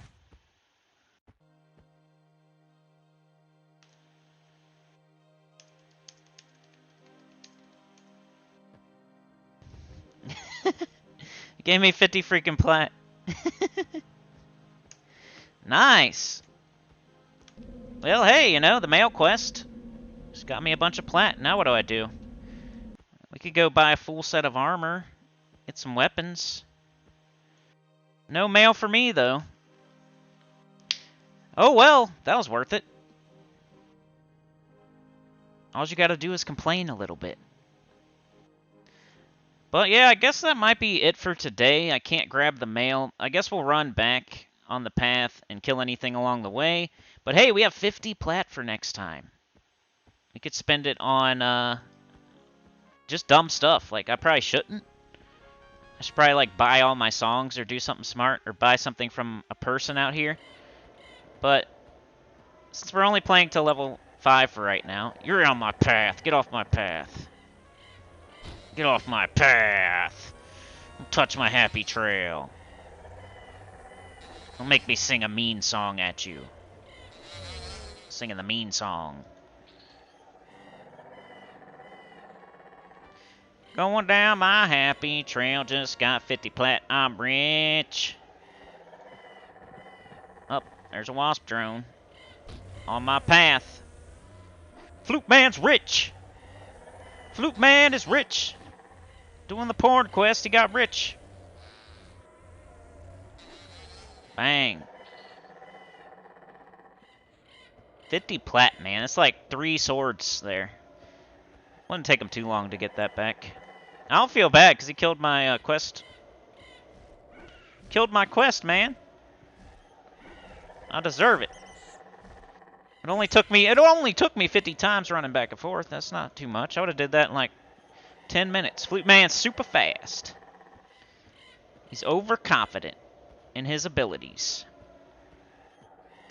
He gave me 50 freaking plat. Nice. Well, hey, you know, the mail quest just got me a bunch of plat. Now what do I do? We could go buy a full set of armor. Get some weapons. No mail for me, though. Oh, well, that was worth it. All you gotta do is complain a little bit. But yeah, I guess that might be it for today. I can't grab the mail. I guess we'll run back on the path and kill anything along the way. But hey, we have 50 plat for next time. We could spend it on just dumb stuff. Like, I probably shouldn't. I should probably, like, buy all my songs or do something smart or buy something from a person out here. But since we're only playing to level 5 for right now, you're on my path. Get off my path. Get off my path. Don't touch my happy trail. Don't make me sing a mean song at you. Singing the mean song. Going down my happy trail, just got 50 plat, I'm rich. Up, there's a wasp drone. On my path. Fluteman's rich. Fluteman is rich. Doing the porn quest, he got rich. Bang. 50 plat, man. It's like 3 swords there. Wouldn't take him too long to get that back. I don't feel bad, because he killed my quest. Killed my quest, man. I deserve it. It only took me 50 times running back and forth. That's not too much. I would have did that in like 10 minutes. Fluteman's super fast. He's overconfident in his abilities.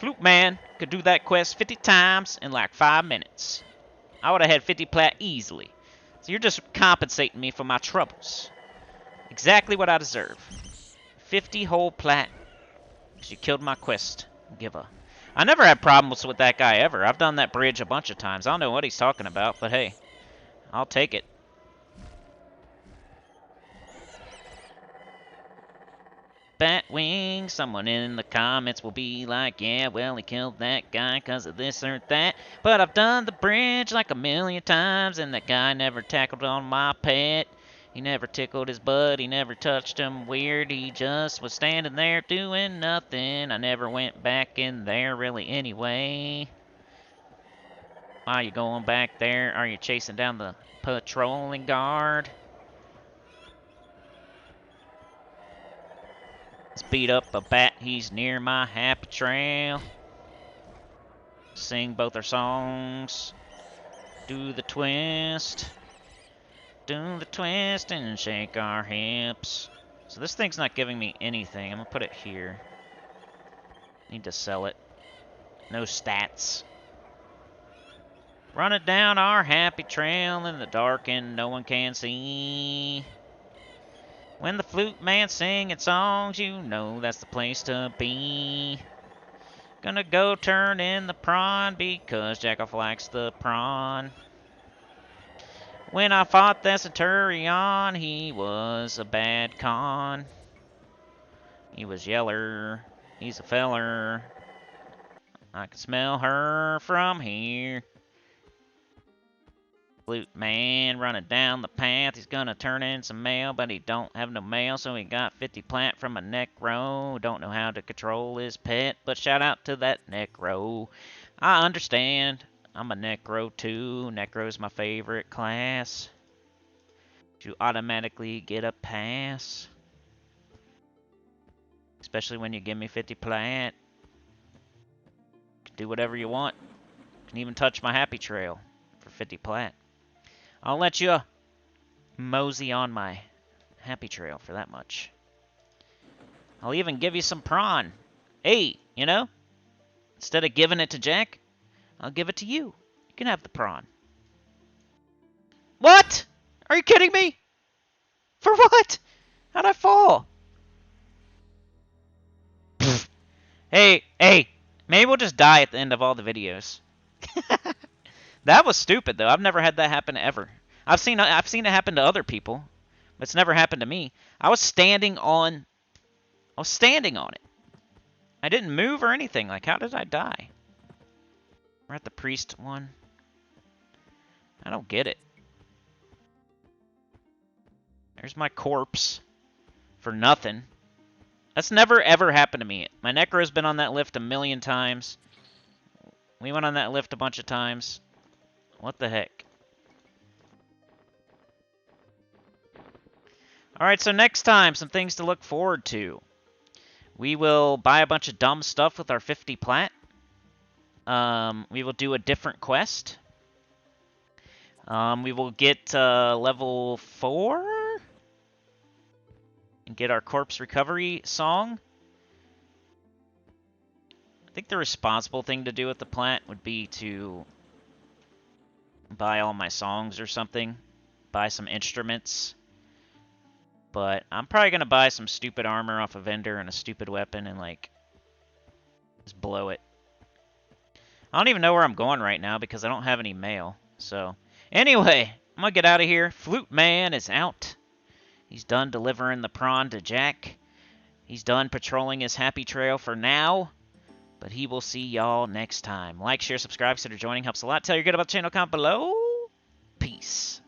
Fluteman could do that quest 50 times in like 5 minutes. I would have had 50 plat easily. So you're just compensating me for my troubles. Exactly what I deserve. 50 whole plat. Because you killed my quest giver. I never had problems with that guy ever. I've done that bridge a bunch of times. I don't know what he's talking about, but hey, I'll take it. Batwing, someone in the comments will be like, yeah, well, he killed that guy because of this or that. But I've done the bridge like a million times, and that guy never tackled on my pet. He never tickled his butt, he never touched him weird, he just was standing there doing nothing. I never went back in there really anyway. Why are you going back there? Are you chasing down the patrolling guard? Let's beat up a bat, he's near my happy trail. Sing both our songs. Do the twist. Do the twist and shake our hips. So this thing's not giving me anything. I'm gonna put it here. Need to sell it. No stats. Run it down our happy trail in the dark and no one can see. When the flute man singing songs, you know that's the place to be. Gonna go turn in the prawn because Jackoff likes the prawn. When I fought that Centurion, he was a bad con. He was yeller. He's a feller. I can smell her from here. Flute man running down the path. He's gonna turn in some mail, but he don't have no mail, so he got 50 plat from a necro. Don't know how to control his pet, but shout out to that necro. I understand. I'm a necro too. Necro's my favorite class. You automatically get a pass. Especially when you give me 50 plat. You can do whatever you want. You can even touch my happy trail for 50 plat. I'll let you mosey on my happy trail for that much. I'll even give you some prawn. Hey, you know? Instead of giving it to Jack, I'll give it to you. You can have the prawn. What? Are you kidding me? For what? How'd I fall? Hey, maybe we'll just die at the end of all the videos. That was stupid, though. I've never had that happen ever. I've seen it happen to other people, but it's never happened to me. I was standing on it. I didn't move or anything. Like, how did I die? We're at the priest one. I don't get it. There's my corpse. For nothing. That's never, ever happened to me. My Necro's been on that lift a million times. We went on that lift a bunch of times. What the heck? Alright, so next time, some things to look forward to. We will buy a bunch of dumb stuff with our 50 Plat. We will do a different quest. We will get level 4 and get our corpse recovery song. I think the responsible thing to do with the Plat would be to buy all my songs or something. Buy some instruments. But I'm probably going to buy some stupid armor off a vendor and a stupid weapon and, like, just blow it. I don't even know where I'm going right now because I don't have any mail. So, anyway, I'm going to get out of here. Fluteman is out. He's done delivering the prawn to Jack. He's done patrolling his happy trail for now. But he will see y'all next time. Like, share, subscribe, consider joining. Helps a lot. Tell your good about the channel, comment below. Peace.